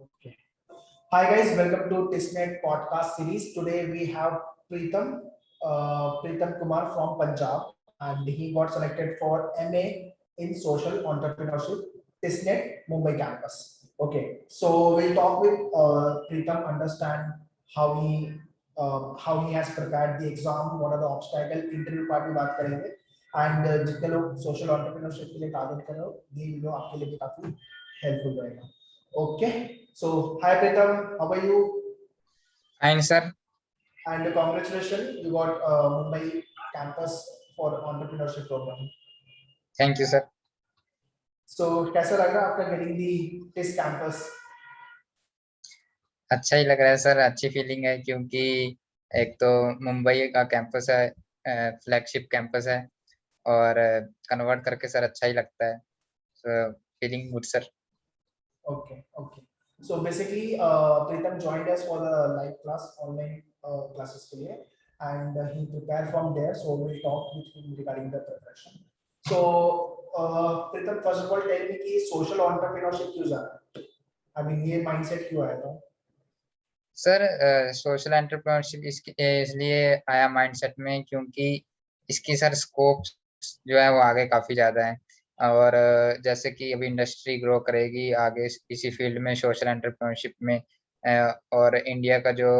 Okay. Hi guys, welcome to TISNET podcast series. Today we have Pritam Kumar from Punjab, and he got selected for MA in Social Entrepreneurship, TISNET Mumbai campus. Okay, so we'll talk with Pritam, understand how he has prepared the exam, what are the obstacles, interview part भी बात करेंगे, and जितने लोग social entrepreneurship के लिए target कर रहे हो, ये वीडियो आपके लिए भी काफी helpful रहेगा. Okay. So, hi Pritam, how are you? Fine, sir. And congratulations, you got Mumbai campus for entrepreneurship program. Thank you, sir. So, कैसा लग रहा है after getting the TIS campus? अच्छा ही लग रहा है सर, अच्छी फीलिंग है क्योंकि एक तो मुंबई का कैंपस है, फ्लैगशिप कैंपस है और कन्वर्ट करके सर अच्छा ही लगता है. Feeling good sir. Okay, okay. So basically, Pritam joined us for the live class, online classes के लिए, and he prepared from there. So we'll talk with him regarding the preparation. So Pritam, first of all, tell me कि social entrepreneurship क्यों जाना है? I mean ये mindset क्यों आया था? सर सोशल एंटरप्रेन्योरशिप इसलिए आया माइंडसेट में क्योंकि इसकी सर स्कोप जो है वो आगे काफी ज्यादा है और जैसे कि अभी इंडस्ट्री ग्रो करेगी आगे इसी फील्ड में सोशल एंटरप्रेन्योरशिप में और इंडिया का जो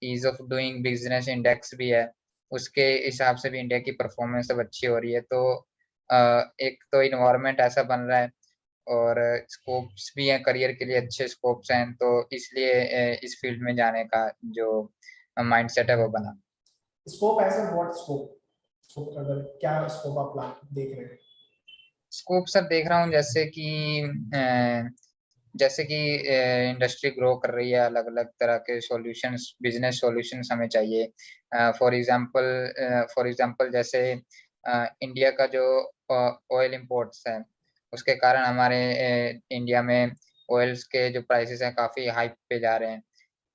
ease of doing business index भी है उसके हिसाब से भी इंडिया की परफॉर्मेंस अब अच्छी हो रही है. तो एक तो इन्वायरमेंट ऐसा बन रहा है और स्कोप्स भी हैं, करियर के लिए अच्छे स्कोप्स हैं, तो इसलिए इस फील्ड में जाने का जो माइंडसेट है वो बना. Scope as in what scope? Scope अगर क्या स्कोप आप प्लान देख रहे हैं? स्कोप सर देख रहा हूँ जैसे कि इंडस्ट्री ग्रो कर रही है, अलग अलग तरह के सॉल्यूशंस, बिजनेस सॉल्यूशंस हमें चाहिए. फॉर एग्जांपल जैसे इंडिया का जो ऑयल इंपोर्ट्स है उसके कारण हमारे इंडिया में ऑयल्स के जो प्राइसेस हैं काफी हाइप पे जा रहे हैं.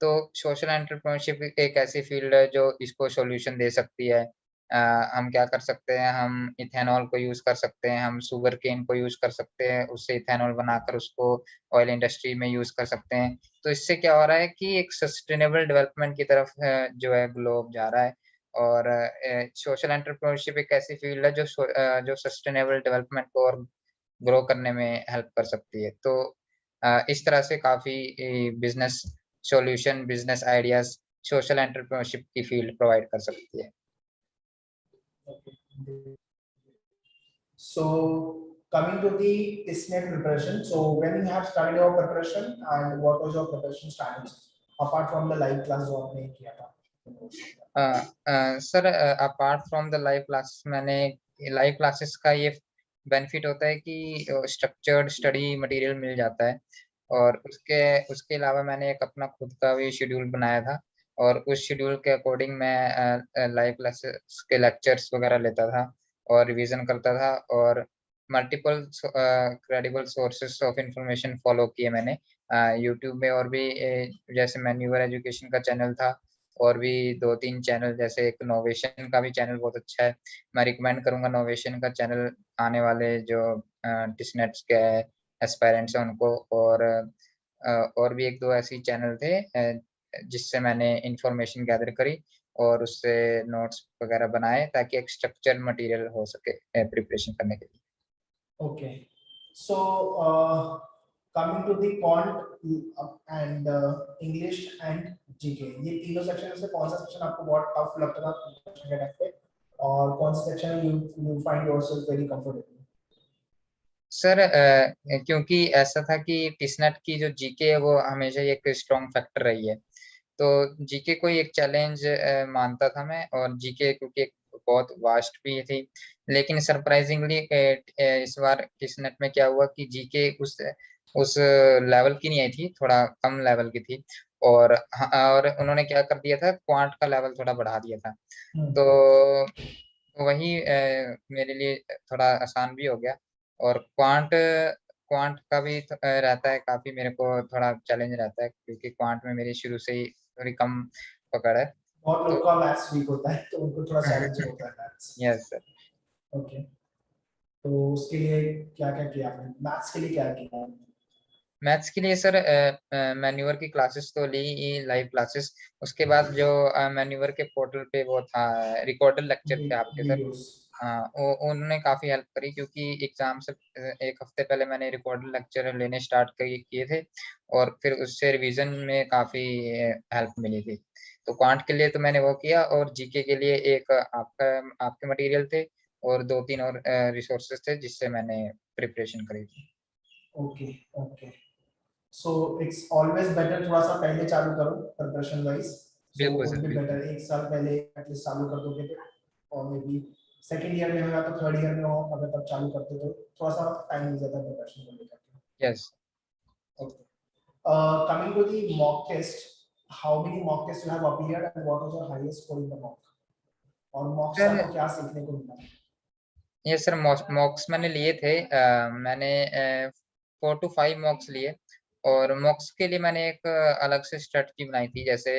तो सोशल एंटरप्रेन्योरशिप एक ऐसी फील्ड है जो इसको सॉल्यूशन दे सकती है. हम क्या कर सकते हैं, हम इथेनॉल को यूज कर सकते हैं, हम शुगर केन को यूज कर सकते हैं, उससे इथेनॉल बनाकर उसको ऑयल इंडस्ट्री में यूज कर सकते हैं. तो इससे क्या हो रहा है कि एक सस्टेनेबल डेवलपमेंट की तरफ जो है ग्लोब जा रहा है और सोशल एंटरप्रेन्योरशिप एक ऐसी फील्ड है जो सस्टेनेबल डेवलपमेंट को और ग्रो करने में हेल्प कर सकती है. तो इस तरह से काफी business solution, business ideas social entrepreneurship की फील्ड प्रोवाइड कर सकती है. So coming to the TISNET preparation, so when you have started your preparation and what was your preparation strategy apart from the live class जो आपने किया था? Sir apart from the live classes, मैंने live classes का ये benefit होता है कि स्ट्रक्चर्ड स्टडी मटेरियल मिल जाता है और उसके उसके अलावा मैंने एक अपना खुद का भी शेड्यूल बनाया था और उस शेड्यूल के अकॉर्डिंग मैं लाइव क्लासेस के लेक्चर्स वगैरह लेता था और रिवीजन करता था और multiple credible sources of information follow किए मैंने यूट्यूब में. और भी जैसे मैन्यूवर एजुकेशन का चैनल था और भी 2-3 चैनल, जैसे एक नोवेशन का भी चैनल बहुत अच्छा है, मैं रिकमेंड करूंगा नोवेशन का चैनल आने वाले जो टिसनेट्स के एस्पायरेंट्स हैं उनको. और भी 1-2 ऐसी चैनल थे जिससे मैंने इंफॉर्मेशन गैदर करी और उससे नोट्स वगैरह बनाए ताकि एक स्ट्रक्चर्ड मटेरियल हो सके प्रिपरेशन करने के लिए. Okay, so coming to the quant and English and GK, ये तीनों सेक्शन में से कौन सा सेक्शन आपको बहुत टफ लगता था क्वेश्चन के टाइम पे और कौन सा section you find yourself very comfortable? Sir क्योंकि ऐसा था कि टिसनेट की जो जीके है वो हमेशा ही एक स्ट्रॉन्ग फैक्टर रही है, तो जीके को ही एक चैलेंज मानता था मैं. और जीके क्योंकि एक बहुत वास्ट भी थी, लेकिन सरप्राइजिंगली इस बार टिसनेट में क्या हुआ कि जीके उस लेवल की नहीं आई थी, थोड़ा कम लेवल की थी. और उन्होंने क्या कर दिया था, क्वांट का लेवल थोड़ा बढ़ा दिया था. तो वही मेरे लिए थोड़ा आसान भी हो गया. और क्वांट क्वांट का भी रहता है, काफी मेरे को थोड़ा चैलेंज रहता है क्योंकि क्वांट में मेरी शुरू से ही थोड़ी कम पकड़ है. बहुत तो लोग का मैथ्स वीक होता है तो उनको थोड़ा चैलेंजिंग होता है मैथ्स. Yes sir. ओके, तो उसके लिए क्या क्या किया आपने, मैथ्स के लिए क्या किया? मैथ्स के लिए सर मैन्यूअर की क्लासेस तो ली, लाइव क्लासेस। उसके बाद जो मैन्यूअर के पोर्टल पे वो था, रिकॉर्डेड लेक्चर थे आपके सर। वीडियोस। हाँ, वो उन्होंने काफ़ी हेल्प करी, क्योंकि एग्ज़ाम से एक हफ्ते पहले मैंने रिकॉर्डेड लेक्चर लेने स्टार्ट किए थे, और फिर उससे रिवीजन में काफ़ी हेल्प मिली थी। तो क्वांट के लिए तो मैंने वो किया, और जीके के लिए एक आपके मटेरियल थे, और 2-3 और रिसोर्सेज थे जिससे मैंने प्रिपरेशन करी थी। Okay okay. So it's always better थोड़ा सा पहले चालू करो प्रिपरेशन वाइज। सो बिल्कुल वुड सर, बी बिल्कुल। बेटर एक साल पहले एटलीस्ट चालू कर दोगे तो, और मे बी सेकेंड ईयर में हो या तो थर्ड ईयर में हो, अगर तब चालू करते तो थोड़ा सा टाइम मिल जाता है प्रिपरेशन को लेकर के। Yes. Okay. Coming to the mock test, how many mock tests you have appeared and what was your highest score in the mock? और mocks से सर, आपको क्या सीखने को मिला? ये सर मॉक्स मैंने लिए थे, मैंने 4 to 5 मॉक्स लिए। और मॉक्स के लिए मैंने एक अलग से स्ट्रेटजी बनाई थी। जैसे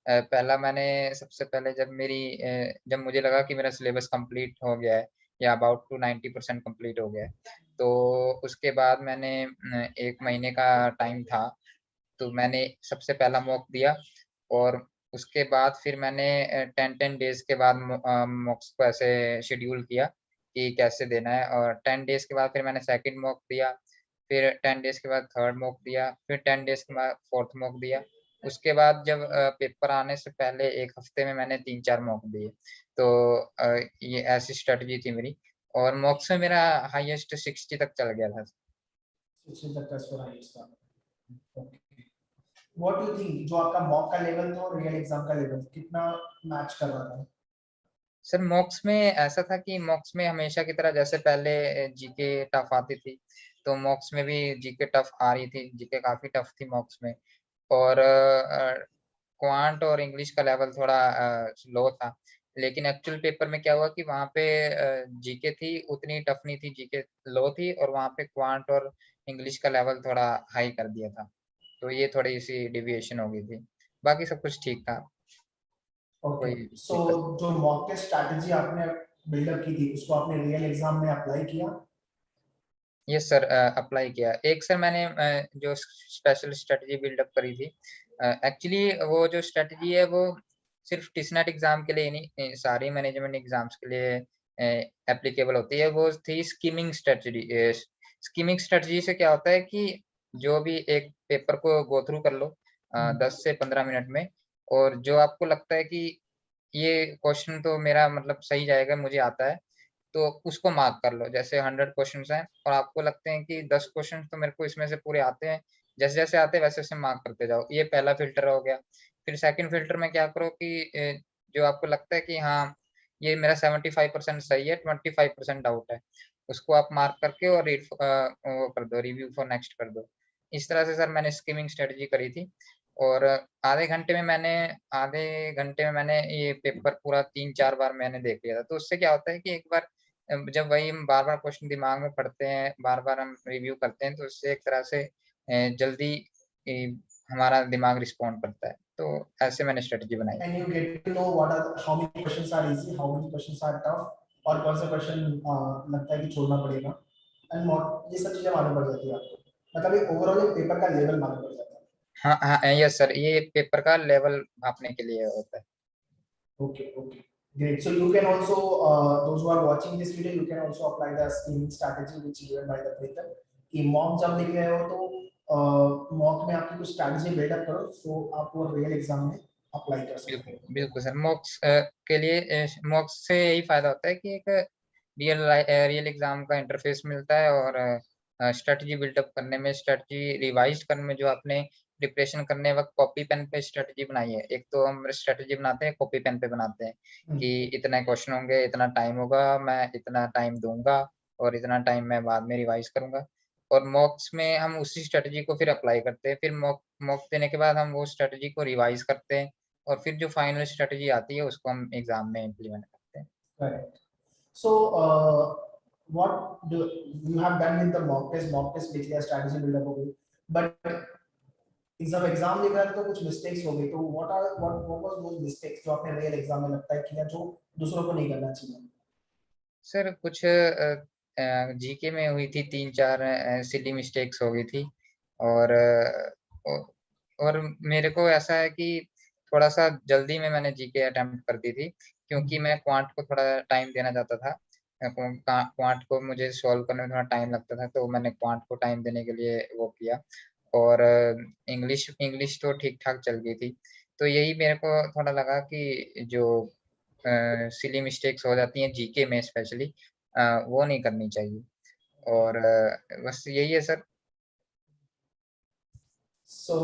पहला मैंने सबसे पहले जब मुझे लगा कि मेरा सिलेबस कंप्लीट हो गया है, या अबाउट टू 90% कंप्लीट हो गया है, तो उसके बाद मैंने 1 महीने का टाइम था, तो मैंने सबसे पहला मॉक दिया। और उसके बाद फिर मैंने 10-10 डेज़ के बाद मॉक्स को ऐसे शेड्यूल किया कि कैसे देना है, और 10 डेज़ के बाद फिर मैंने सेकंड मॉक दिया, फिर 10 डेज़ के बाद थर्ड मॉक दिया, फिर 10 डेज़ के बाद फोर्थ मॉक दिया। उसके बाद जब पेपर आने से पहले 1 हफ्ते में मैंने 3-4 मॉक दिए। तो ये ऐसी स्ट्रैटेजी थी मेरी, और मॉक्स में मेरा हाईएस्ट 60 तक चल गया था। Which is the test for highest score. Okay. What do you think जो आपका मॉक का लेवल था और रियल एग्जाम का लेवल कितना मैच कर रहा था? सर मॉक्स में ऐसा था कि मॉक्स में हमेशा की तरह जैसे पहले जीके टफ आती थी, तो मॉक्स में भी जीके टफ आ रही थी, जीके काफ़ी टफ थी मॉक्स में। और क्वांट और इंग्लिश का लेवल थोड़ा लो था। लेकिन एक्चुअल पेपर में क्या हुआ कि वहाँ पे जीके थी, उतनी टफ नहीं थी, जीके लो थी, और वहाँ पे क्वांट और इंग्लिश का लेवल थोड़ा हाई कर दिया था। तो ये थोड़ी-सी डेविएशन हो गई थी। बाकी सब कुछ ठीक था, ओके। कोई सो दिक्कत। जो मॉक टेस्ट स्ट्रैटेजी आपने बिल्डअप की थी उसको आपने रियल एग्जाम में अप्लाई किया? यस सर, अप्लाई किया। एक सर मैंने जो स्पेशल स्ट्रैटेजी बिल्डअप करी थी, एक्चुअली वो जो स्ट्रैटेजी है वो सिर्फ टिसनेट एग्ज़ाम के लिए ही नहीं, सारी मैनेजमेंट एग्ज़ाम्स के लिए एप्लीकेबल होती है। वो थी स्किमिंग स्ट्रैटेजी। स्किमिंग स्ट्रैटेजी से क्या होता है कि जो भी एक पेपर को गो थ्रू कर लो 10 से 15 मिनट में, और जो आपको लगता है कि ये क्वेश्चन तो मेरा मतलब सही जाएगा, मुझे आता है, तो उसको मार्क कर लो। जैसे 100 क्वेश्चन्स हैं और आपको लगते हैं कि 10 क्वेश्चन्स तो मेरे को इसमें से पूरे आते हैं, जैसे-जैसे आते हैं वैसे-वैसे मार्क करते जाओ। ये पहला फ़िल्टर हो गया। फिर सेकंड फ़िल्टर में क्या करो कि जो आपको लगता है कि हाँ, ये मेरा 75% सही है, 25% डाउट है, उसको आप मार्क करके और वो कर दो, रिव्यू फॉर नेक्स्ट कर दो। इस तरह से सर मैंने स्किमिंग स्ट्रैटेजी करी थी, और आधे घंटे में मैंने ये पेपर पूरा 3-4 बार मैंने देख लिया था। तो उससे क्या होता है कि एक बार जब वही हम बार-बार क्वेश्चन दिमाग में पढ़ते हैं, बार-बार हम रिव्यू करते हैं, तो उससे एक तरह से जल्दी इ हमारा दिमाग रिस्पॉन्ड करता है। तो ऐसे मैंने स्ट्रैटेजी बनाई And थी। you get to know what are how many questions are easy, how many questions are tough, और कौन सा क्वेश्चन लगता है कि छोड़ना पड़ेगा, एंड ये सब चीजें मालूम पड़ जाती है आपको, मतलब एक ओवरऑल एक पेपर का लेवल मालूम पड़ जाता है। हाँ, हाँ, यस सर, ये पेपर का लेवल मापने के लिए होता है। Okay, okay, great. So you can also, those who are watching this video, you can also apply the scheming strategy which is given by the Pritam. कि मॉक जब लिख रहे हो तो मॉक में आपकी कुछ स्ट्रैटेजी बिल्डअप करो, सो आप वो रियल एग्जाम में अप्लाई कर सकते बिल्कुल, हो। बिल्कुल सर। के लिए मॉक्स से यही फ़ायदा होता है कि एक रियल एग्ज़ाम का इंटरफ़ेस मिलता है, और स्ट्रैटेजी बिल्डअप करने में, स्ट्रैटेजी रिवाइज़ करने में, जो आपने प्रिपरेशन करने वक़्त कॉपी पेन पे स्ट्रैटेजी बनाई है। एक तो हम स्ट्रैटेजी बनाते हैं, कॉपी पेन पे बनाते हैं हम्म, कि इतने क्वेश्चन होंगे, इतना टाइम होगा, मैं इतना टाइम दूँगा, और इतना टाइम मैं बाद में रिवाइज़ करूँगा। और मॉक्स में हम उसी स्ट्रैटेजी को फिर अप्लाई करते हैं। फिर मॉक मॉक देने के बाद हम वो स्ट्रैटेजी को रिवाइज़ करते हैं, और फिर जो फाइनल स्ट्रैटेजी आती है उसको हम एग्ज़ाम में इम्प्लीमेंट करते हैं। correct. So what do you have done with the mock test? Mock test लिख लिया, strategy buildup हो गई, but जब एग्जाम लिख रहा था तो कुछ मिस्टेक्स हो गई, तो what was those mistakes जो आपने रियल एग्जाम में लगता है किया जो दूसरों को नहीं करना चाहिए? सर कुछ जीके में हुई थी, 3-4 सिली मिस्टेक्स हो गई थी, और और मेरे को ऐसा है कि थोड़ा-सा जल्दी में मैंने जीके अटेम्प्ट कर दी थी, क्योंकि मैं क्वांट को थोड़ा टाइम देना चाहता था। क्वांट को मुझे सॉल्व करने में थोड़ा टाइम लगता था, तो मैंने क्वांट को टाइम देने के लिए वो किया। और इंग्लिश इंग्लिश तो ठीक-ठाक चल गई थी। तो यही मेरे को थोड़ा लगा कि जो सिली मिस्टेक्स हो जाती हैं जीके में स्पेशली, वो नहीं करनी चाहिए। और बस यही है sir. So,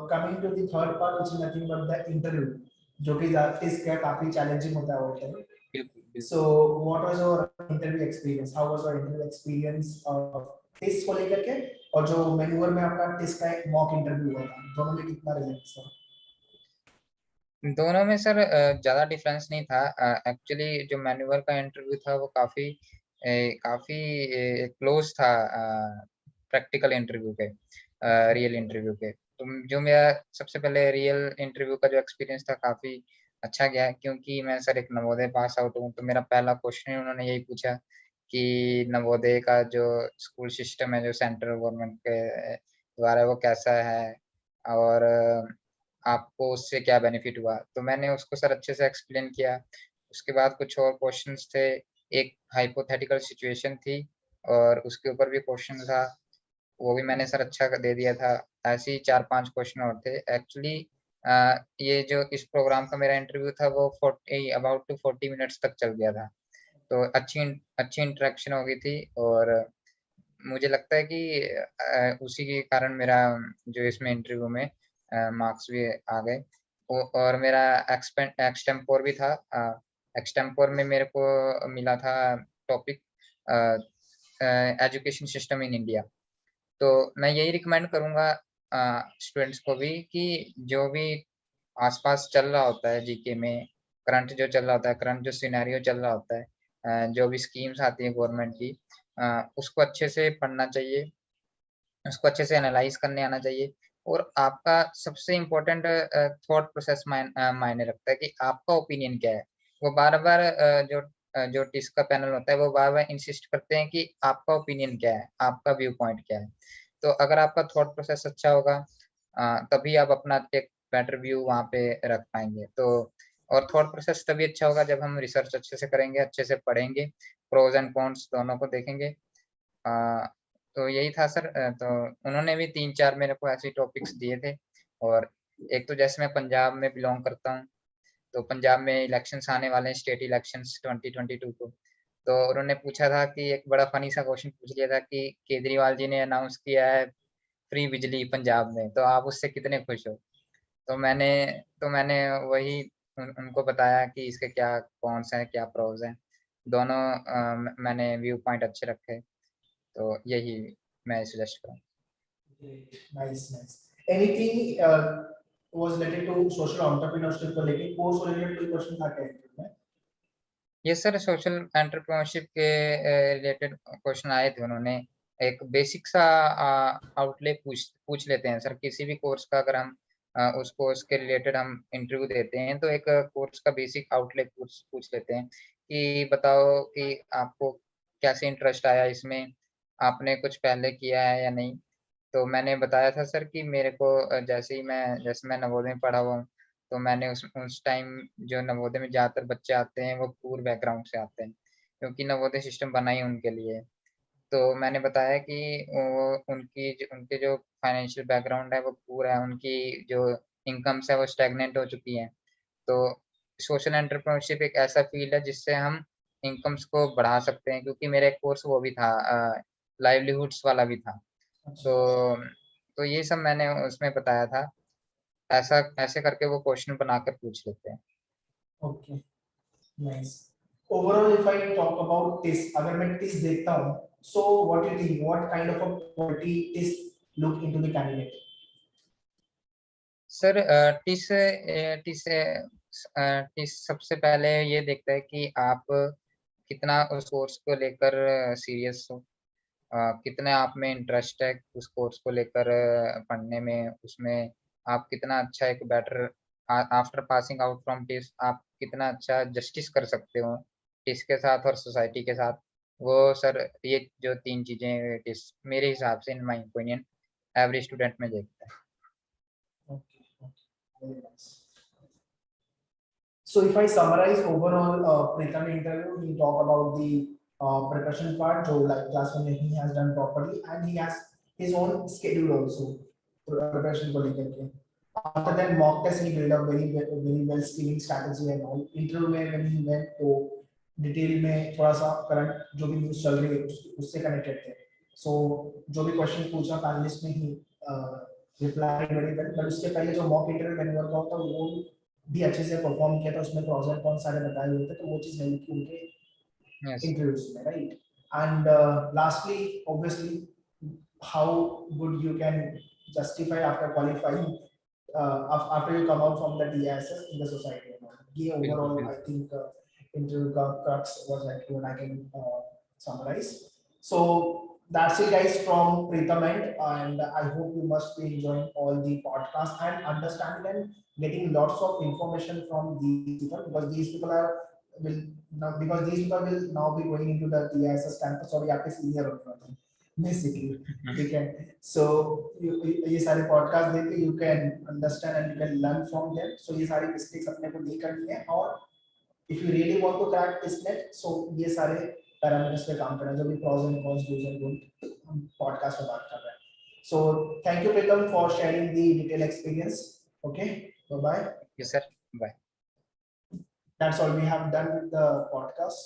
coming to the third part, which is nothing but the interview, जो कि टेस्ट का काफी चैलेंजिंग होता है होता है. बिल्कुल, बिल्कुल। So, what was your interview experience? How was your interview experience? Test को लेकर के और जो मैन्यूअल में आपका टेस्ट का मॉक इंटरव्यू हुआ था, दोनों में कितना रिजल्ट था? दोनों में सर ज़्यादा डिफरेंस नहीं था। एक्चुअली जो मैनुअल का इंटरव्यू था वो काफ़ी क्लोज़ था प्रैक्टिकल इंटरव्यू के, रियल इंटरव्यू के। तो जो मेरा सबसे पहले रियल इंटरव्यू का जो एक्सपीरियंस था काफ़ी अच्छा गया, क्योंकि मैं सर एक नवोदय पास आउट हूँ, तो मेरा पहला क्वेश्चन ही उन्होंने यही पूछा कि नवोदय का जो स्कूल सिस्टम है, जो सेंट्रल गवर्नमेंट के द्वारा है, वो कैसा है? और आपको उससे क्या बेनिफिट हुआ? तो मैंने उसको सर अच्छे से एक्सप्लेन किया। उसके बाद कुछ और क्वेश्चन्स थे, एक हाइपोथेटिकल सिचुएशन थी और उसके ऊपर भी क्वेश्चन था, वो भी मैंने सर अच्छा दे दिया था। ऐसे ही 4-5 क्वेश्चन और थे। एक्चुअली ये जो इस प्रोग्राम का मेरा इंटरव्यू था वो 40 अबाउट टू 40 मिनट्स तक चल गया था। तो अच्छी इंटरेक्शन हो गई थी और मुझे लगता है कि उसी के कारण मेरा जो इसमें इंटरव्यू में मार्क्स भी आ गए। और मेरा एक्सटेम्पोर भी था। एक्सटेम्पोर में मेरे को मिला था topic a education system in India. तो मैं यही रिकमेंड करूँगा स्टूडेंट्स को भी कि जो भी आस-पास चल रहा होता है जीके में, करंट जो चल रहा होता है, करंट जो सिनेरियो चल रहा होता है, जो भी स्कीम्स आती हैं गवर्नमेंट की, उसको अच्छे से पढ़ना चाहिए, उसको अच्छे से एनालाइज़ करने आना चाहिए और आपका सबसे इम्पोर्टेंट थॉट प्रोसेस मायने रखता है कि आपका ओपिनियन क्या है। वो बार-बार जो टिस का पैनल होता है, वो बार-बार इंसिस्ट करते हैं कि आपका ओपिनियन क्या है, आपका व्यू पॉइंट क्या है। तो अगर आपका थॉट प्रोसेस अच्छा होगा, तभी आप अपना एक बेटर व्यू वहाँ पे रख पाएँगे। तो और थॉट प्रोसेस तभी अच्छा होगा जब हम रिसर्च अच्छे से करेंगे, अच्छे से पढ़ेंगे, प्रोज़ एंड कॉन्स दोनों को देखेंगे। अ, तो यही था सर। तो उन्होंने भी 3-4 मेरे को ऐसे टॉपिक्स दिए थे और एक तो जैसे मैं पंजाब में बिलॉन्ग करता हूँ, तो पंजाब में इलेक्शंस आने वाले हैं, स्टेट इलेक्शंस 2022 को। तो उन्होंने पूछा था कि एक बड़ा फ़नी सा क्वेश्चन पूछ लिया था कि केजरीवाल जी ने अनाउंस किया है फ्री बिजली पंजाब में, तो आप उससे कितने खुश हो? तो मैंने वही उनको बताया कि इसके क्या कॉन्स हैं, क्या प्रोस हैं। दोनों मैंने व्यू पॉइंट अच्छे रखे, तो यही मैं सजेस्ट करूँ। Great. Nice, nice. Anything was related to social entrepreneurship को लेके कोर्स ओरिएंटेड कोई क्वेश्चन था क्या interview में? ये सर सोशल एंटरप्रेन्योरशिप के रिलेटेड क्वेश्चन आए थे। उन्होंने एक बेसिक सा आउटले पूछ पूछ लेते हैं सर, किसी भी कोर्स का अगर हम उस कोर्स के रिलेटेड हम इंटरव्यू देते हैं, तो एक कोर्स का बेसिक आउटले पूछ पूछ लेते हैं कि बताओ कि आपको कैसे इंटरेस्ट आया इसमें? आपने कुछ पहले किया है या नहीं? तो मैंने बताया था सर कि मेरे को जैसे मैं नवोदय में पढ़ा हुआ हूँ, तो मैंने उस टाइम जो नवोदय में ज़्यादातर बच्चे आते हैं, वो पुअर बैकग्राउंड से आते हैं, क्योंकि नवोदय सिस्टम बना ही उनके लिए है। तो मैंने बताया कि वो उनके जो फाइनेंशियल बैकग्राउंड है, वो पुअर है, उनकी जो इनकम्स है, वो स्टैग्नेंट हो चुकी हैं। तो सोशल एंटरप्रेन्योरशिप एक ऐसा फ़ील्ड है, जिससे हम इनकम्स को बढ़ा सकते हैं, क्योंकि मेरा एक कोर्स वो भी था, लाइवलीहुड्स वाला भी था। अच्छा. तो तो ये सब मैंने उसमें बताया था। ऐसे करके वो क्वेश्चन बनाकर पूछ लेते हैं। Okay. Nice. Overall, if I talk about TIS, अगर मैं TIS देखता हूँ, so what do you think? What kind of a quality TIS look into the candidate? Sir TISS सबसे पहले ये देखता है कि आप कितना उस कोर्स को लेकर सीरियस हो। कितना आप में इंटरेस्ट है उस कोर्स को लेकर पढ़ने में, उसमें आप कितना अच्छा एक better after passing out from TISS आप कितना अच्छा जस्टिस कर सकते हो टिस के साथ और सोसाइटी के साथ। वो सर ये जो 3 चीज़ें टिस मेरे हिसाब से in my opinion every student में देखता है। Okay, very nice. So if I summarize overall Pritam interview, he talk about the preparation part, so like class one he has done properly, and he has his own schedule also preparation को लेकर के. After that mock test he build up very well skilling strategy and all. Interview में when he went तो detail में थोड़ा सा current जो भी न्यूज़ चल रही है उससे कनेक्टेड थे. So जो भी क्वेश्चन पूछा पैनलिस्ट ने ही रिप्लाई वेरी वेल. बट उसके पहले जो मॉक इंटरव्यू मैंने वर्क आउट था वो भी अच्छे से परफॉर्म किया था. उसमें प्रोस एंड कॉन्स सारे बताए हुए थे, तो वो चीज हेल्प की उनके Yes. इंटरव्यूज में, right. And lastly obviously how good you can justify after qualifying after you come out from the DISS in the society. ये overall I think interview का crux was like what I can summarize. So that's it guys from Pritam end, and I hope you must be enjoying all the podcasts and understanding and getting lots of information from these people, because these people will now be going into the DISS campus और यहाँ पे senior होने वाले हैं basically. ठीक है. So ये सारे podcast देख के you can understand and you can learn from them. So ये सारी mistakes अपने को नहीं करनी है, और if you really want to crack this net, so ये सारे पैरामीटर्स पे काम करना, जो भी pros and cons, do's and don'ts हम podcast में बात कर रहे हैं. So thank you Pritam for sharing the detailed experience. Okay, bye bye. Yes sir, bye. That's all we have done with the podcast.